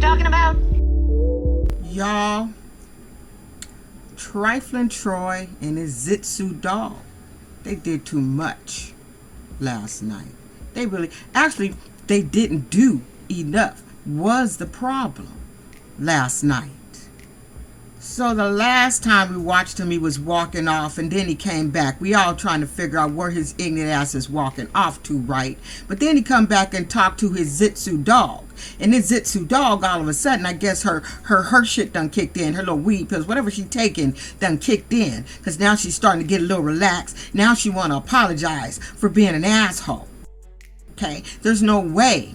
we talking about? Y'all, Trifling Troy and his Zitsu dog, they did too much last night. They didn't do enough was the problem last night. So the last time we watched him, he was walking off, and then he came back. We all trying to figure out where his ignorant ass is walking off to, right? But then he come back and talked to his Zitsu dog. And his Zitsu dog, all of a sudden, I guess her shit done kicked in. Her little weed pills, whatever she taking, done kicked in. Because now she's starting to get a little relaxed. Now she want to apologize for being an asshole. Okay? There's no way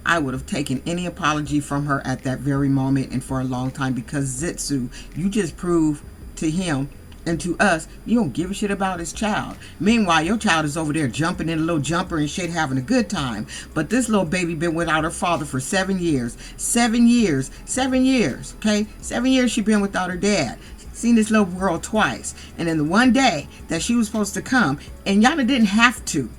I would have taken any apology from her at that very moment and for a long time, because Zitsu, you just proved to him and to us, you don't give a shit about his child. Meanwhile, your child is over there jumping in a little jumper and shit, having a good time. But this little baby been without her father for 7 years. 7 years. 7 years, okay? 7 years she been without her dad. Seen this little girl twice. And then the one day that she was supposed to come, and Yana didn't have to.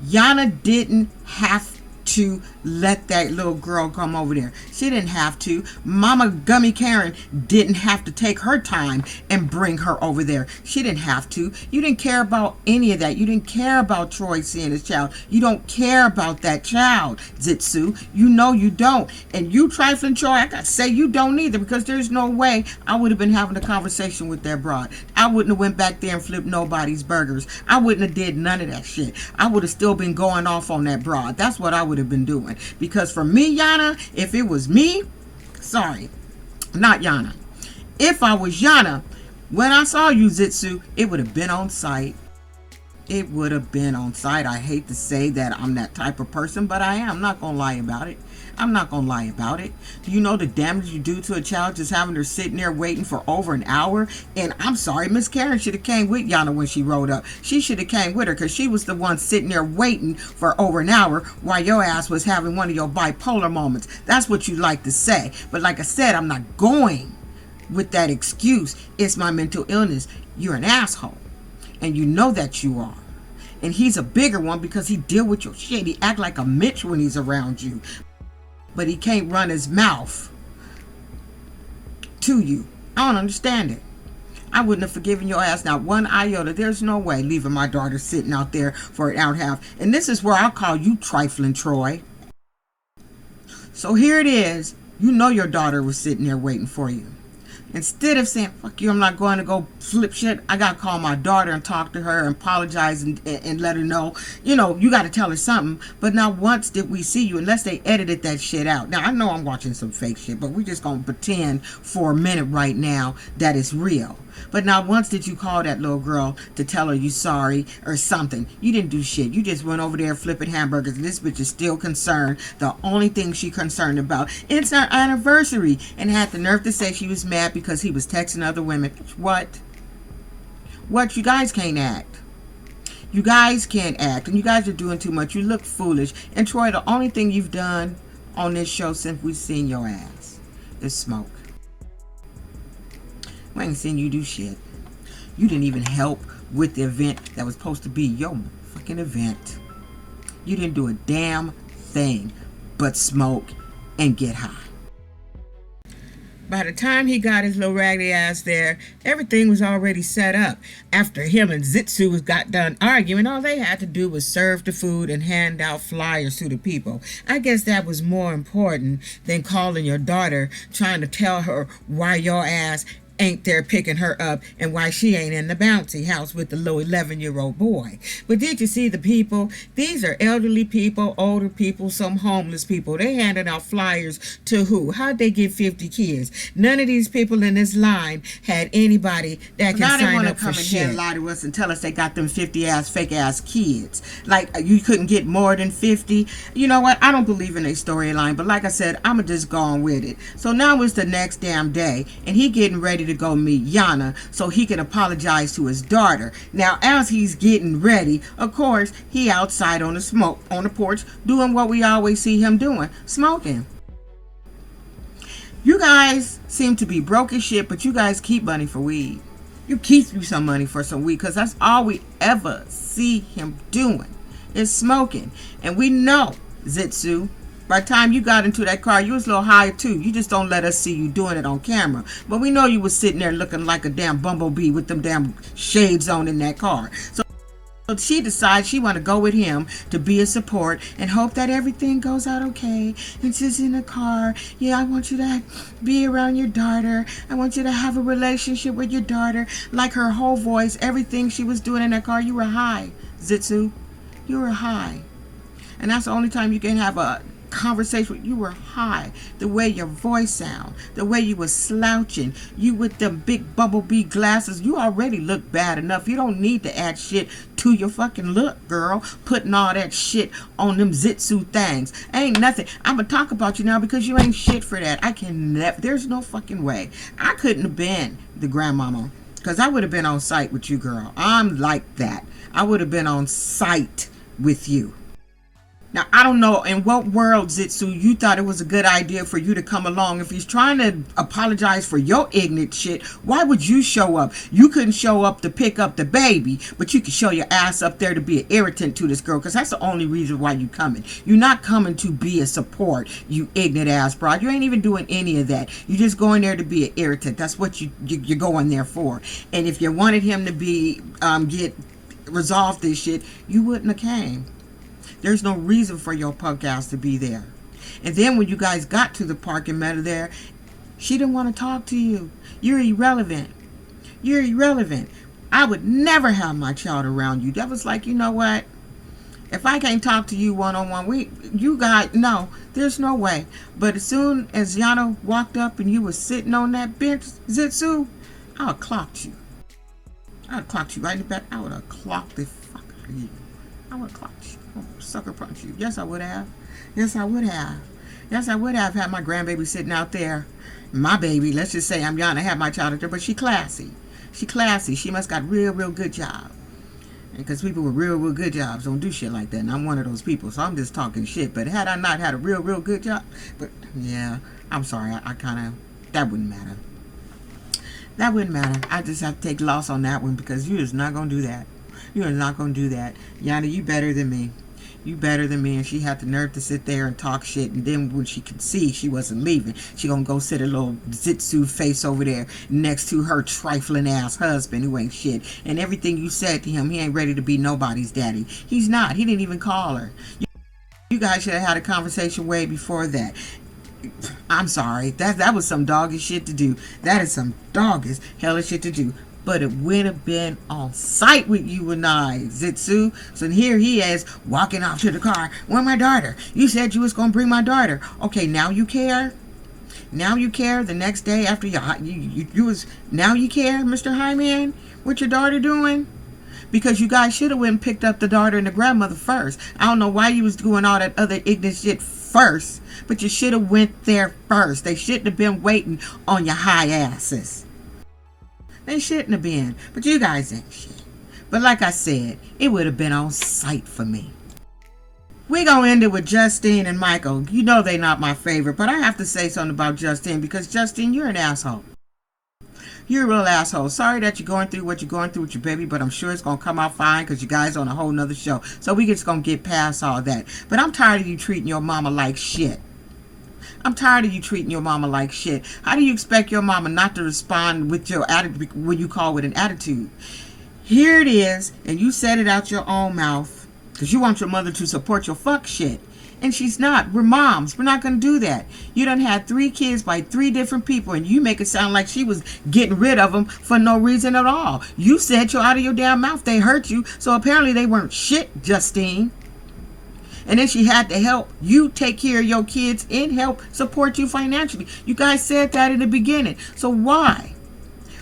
Yana didn't have to let that little girl come over there. She didn't have to. Mama Gummy Karen didn't have to take her time and bring her over there. She didn't have to. You didn't care about any of that. You didn't care about Troy seeing his child. You don't care about that child, Zitsu. You know you don't. And you, Trifling Troy, I gotta say you don't either, because there's no way I would have been having a conversation with that broad. I wouldn't have went back there and flipped nobody's burgers. I wouldn't have did none of that shit. I would have still been going off on that broad. That's what I would have been doing. Because for me, Yana, if it was me, sorry, not Yana. If I was Yana, when I saw you, Zitsu, it would have been on sight. It would have been on sight. I hate to say that I'm that type of person, but I am. I'm not going to lie about it. I'm not going to lie about it. Do you know the damage you do to a child just having her sitting there waiting for over an hour? And I'm sorry, Miss Karen should have came with Yana when she rode up. She should have came with her, because she was the one sitting there waiting for over an hour while your ass was having one of your bipolar moments. That's what you like to say. But like I said, I'm not going with that excuse. It's my mental illness. You're an asshole. And you know that you are. And he's a bigger one because he deal with your shit. He act like a Mitch when he's around you. But he can't run his mouth to you. I don't understand it. I wouldn't have forgiven your ass not one iota. There's no way leaving my daughter sitting out there for an hour and a half. And this is where I'll call you Trifling Troy. So here it is. You know your daughter was sitting there waiting for you. Instead of saying, fuck you, I'm not going to go flip shit, I got to call my daughter and talk to her and apologize and let her know, you know, you got to tell her something. But not once did we see you, unless they edited that shit out. Now, I know I'm watching some fake shit, but we're just going to pretend for a minute right now that it's real. But not once did you call that little girl to tell her you sorry or something. You didn't do shit. You just went over there flipping hamburgers, and this bitch is still concerned. The only thing she concerned about, it's our anniversary, and had the nerve to say she was mad because he was texting other women. What? You guys can't act. You guys can't act, and you guys are doing too much. You look foolish. And Troy, the only thing you've done on this show since we've seen your ass is smoke. We ain't seen you do shit. You didn't even help with the event that was supposed to be your fucking event. You didn't do a damn thing but smoke and get high. By the time he got his little raggedy ass there, everything was already set up. After him and Zitsu got done arguing, all they had to do was serve the food and hand out flyers to the people. I guess that was more important than calling your daughter, trying to tell her why your ass ain't there picking her up and why she ain't in the bouncy house with the little 11-year-old boy. But did you see the people? These are elderly people, older people, some homeless people. They handed out flyers to who? How'd they get 50 kids? None of these people in this line had anybody that can sign up for shit. Now they want to come in here and lie to us and tell us they got them 50-ass, fake-ass kids. Like, you couldn't get more than 50. You know what? I don't believe in a storyline, but like I said, I'ma just go on with it. So now it's the next damn day, and he getting ready to go meet Yana so he can apologize to his daughter. Now, as he's getting ready, of course, he outside on the porch doing what we always see him doing, smoking. You guys seem to be broke as shit, but you guys keep money for weed. You keep you some money for some weed, because that's all we ever see him doing is smoking. And we know, Zitsu, By the time you got into that car, you was a little high too. You just don't let us see you doing it on camera. But we know you was sitting there looking like a damn bumblebee with them damn shades on in that car. So she decides she want to go with him to be a support and hope that everything goes out okay. And she's in the car. Yeah, I want you to be around your daughter. I want you to have a relationship with your daughter. Like her whole voice, everything she was doing in that car, you were high, Zitsu. You were high. And that's the only time you can have a conversation. You were high. The way your voice sound, the way you was slouching, you with them big bumblebee glasses, you already look bad enough. You don't need to add shit to your fucking look, girl. Putting all that shit on them Zitsu things. Ain't nothing. I'm gonna talk about you now because you ain't shit for that. I can never, there's no fucking way. I couldn't have been the grandmama because I would have been on site with you, girl. I'm like that. I would have been on site with you. Now, I don't know in what world, Zitsu, you thought it was a good idea for you to come along. If he's trying to apologize for your ignorant shit, why would you show up? You couldn't show up to pick up the baby, but you could show your ass up there to be an irritant to this girl, because that's the only reason why you coming. You're not coming to be a support, you ignorant ass broad. You ain't even doing any of that. You're just going there to be an irritant. That's what you're going there for. And if you wanted him to be, get resolve this shit, you wouldn't have came. There's no reason for your punk ass to be there. And then when you guys got to the park and met her there, she didn't want to talk to you. You're irrelevant. You're irrelevant. I would never have my child around you. That was like, you know what? If I can't talk to you one-on-one, you guys, no, there's no way. But as soon as Yana walked up and you were sitting on that bench, Zitsu, I would have clocked you. I would have clocked you right in the back. I would have clocked the fuck out of you. I would have clocked you. Sucker punch you. Yes, I would have. Yes, I would have. Yes, I would have had my grandbaby sitting out there. My baby, let's just say I'm Yana, have my child out there, but she classy. She classy. She must got real good job. Because people with real good jobs don't do shit like that. And I'm one of those people, so I'm just talking shit. But had I not had a real good job, but yeah, I'm sorry. I kind of, that wouldn't matter. That wouldn't matter. I just have to take loss on that one because you is not going to do that. You are not going to do that. Yana, you better than me. You better than me. And she had the nerve to sit there and talk shit. And then when she could see she wasn't leaving, she gonna go sit her little Zitsu face over there next to her trifling ass husband who ain't shit. And everything you said to him, he ain't ready to be nobody's daddy. He's not. He didn't even call her. You guys should have had a conversation way before that. I'm sorry. That was some doggish shit to do. That is some doggish hellish shit to do. But it would have been on site with you and I, Zitsu. So here he is walking off to the car. Where my daughter? You said you was going to bring my daughter. Okay, now you care? Now you care the next day after you was... Now you care, Mr. Highman? What your daughter doing? Because you guys should have went and picked up the daughter and the grandmother first. I don't know why you was doing all that other ignorant shit first. But you should have went there first. They shouldn't have been waiting on your high asses. They shouldn't have been. But you guys ain't shit. But like I said, it would have been on sight for me. We gonna end it with Justine and Michael. You know they not my favorite, but I have to say something about Justine because Justine, you're an asshole. You're a real asshole. Sorry that you're going through what you're going through with your baby, but I'm sure it's gonna come out fine because you guys on a whole nother show. So we just gonna get past all that. But I'm tired of you treating your mama like shit. I'm tired of you treating your mama like shit. How do you expect your mama not to respond with your attitude when you call with an attitude? Here it is, and you said it out your own mouth because you want your mother to support your fuck shit. And she's not. We're moms. We're not going to do that. You done had 3 kids by 3 different people, and you make it sound like she was getting rid of them for no reason at all. You said you out of your damn mouth they hurt you, so apparently they weren't shit, Justine. And then she had to help you take care of your kids and help support you financially. You guys said that in the beginning. So why?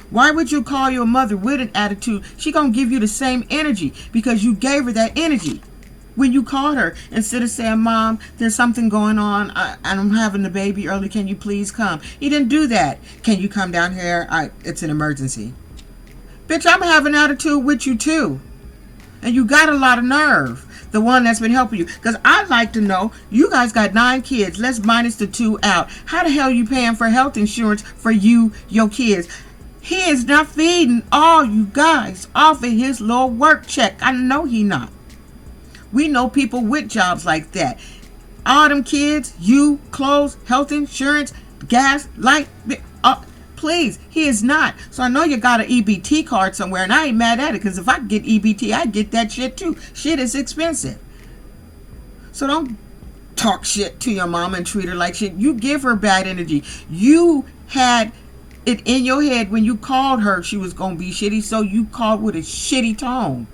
Why would you call your mother with an attitude? She gonna give you the same energy because you gave her that energy when you called her instead of saying, Mom, there's something going on. I'm having the baby early. Can you please come? He didn't do that. Can you come down here? It's an emergency. Bitch, I'm having an attitude with you too. And you got a lot of nerve. The one that's been helping you. Because I'd like to know, you guys got 9 kids. Let's minus the 2 out. How the hell are you paying for health insurance for you, your kids? He is not feeding all you guys off of his little work check. I know he not. We know people with jobs like that. All them kids, you, clothes, health insurance, gas, light, please, he is not. So I know you got an EBT card somewhere, and I ain't mad at it, because if I get EBT, I get that shit too. Shit is expensive. So don't talk shit to your mama and treat her like shit. You give her bad energy. You had it in your head when you called her she was going to be shitty, so you called with a shitty tone.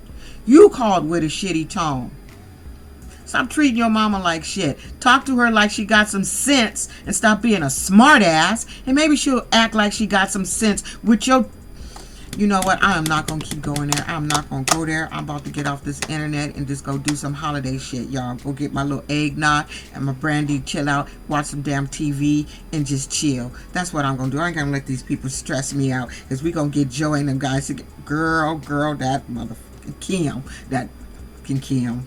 You called with a shitty tone. Stop treating your mama like shit. Talk to her like she got some sense and stop being a smart ass. And maybe she'll act like she got some sense with your... You know what? I am not going to keep going there. I'm not going to go there. I'm about to get off this internet and just go do some holiday shit, y'all. Go get my little eggnog and my brandy, chill out, watch some damn TV, and just chill. That's what I'm going to do. I ain't going to let these people stress me out, because we going to get Joey and them guys to get... Girl, that motherfucking Kim. That fucking Kim.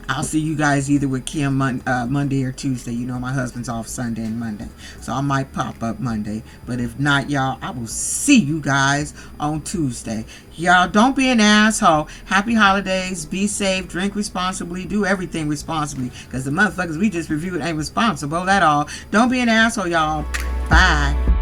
I'll see you guys either with Kim Monday or Tuesday. You know my husband's off Sunday and Monday, so I might pop up Monday. But if not, y'all, I will see you guys on Tuesday. Y'all, don't be an asshole. Happy holidays. Be safe. Drink responsibly. Do everything responsibly, because the motherfuckers we just reviewed ain't responsible at all. Don't be an asshole, y'all. Bye.